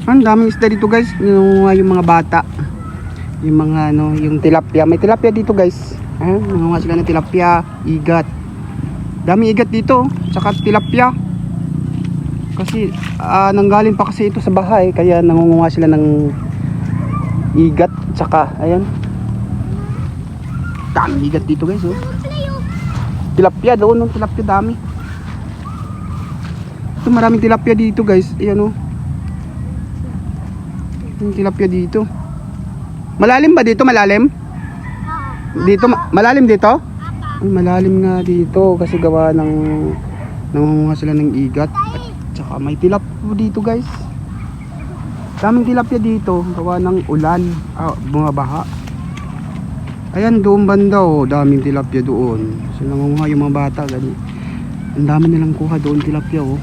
Ang daming isda dito guys, yung mga bata. Yung mga ano, yung tilapia. May tilapia dito guys. Nangunguha sila ng tilapia, igat. Dami igat dito, tsaka tilapia. Kasi nanggaling pa kasi ito sa bahay, kaya nangunguha sila ng igat, tsaka ayan. Dami igat dito guys, oh. Tilapia doon, tilapia dami. Ito maraming tilapia dito guys, ayan oh. Yung tilapia dito. Malalim ba dito? Malalim? Dito malalim dito? Ay, malalim nga dito kasi gawa ng nangunguha sila ng igat. At saka may tilapia dito guys. Daming tilapia dito gawa ng ulan, bumabaha. Ayan doon banda oh, daming tilapia doon. So nangunguha yung mga bata ganyan. Ang dami nilang kuha doon tilapia oh.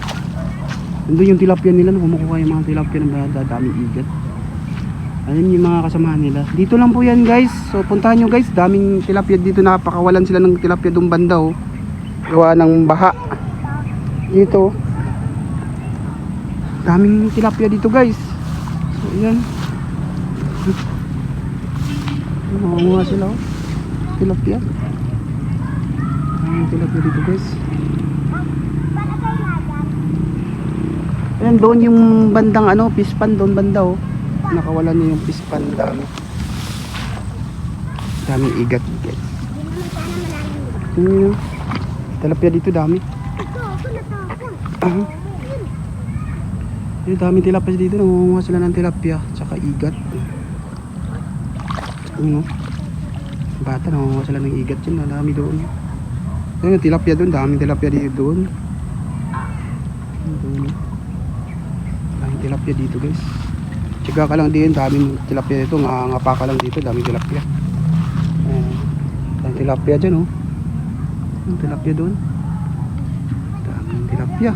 Nandun yung tilapia nila, kumukuha yung mga tilapia ng bata, daming igat. Ayun yung mga kasamahan nila. Dito lang po yan guys. So puntahan nyo guys. Daming tilapia dito. Napakawalan sila ng tilapia doon banda oh. Gawa ng baha. Dito. Daming tilapia dito guys. So ayan. Mga sila oh. Tilapia. Daming tilapia dito guys. Ayan doon yung bandang ano, pispan doon banda oh. Nakawalan niya yung pispan, dami. Daming igat guys. Tilapia dito dami. Yung daming tilapia dito, nangunguha sila ng tilapia tsaka igat. Bata nangunguha sila ng igat yun, dami doon. Ayun, tilapia doon, daming tilapia dito doon. Daming tilapia dito guys. Tsaga ka lang din, daming tilapia dito, ngapa ka lang dito, daming tilapia. Daming tilapia dyan oh. Daming tilapia doon. Daming tilapia.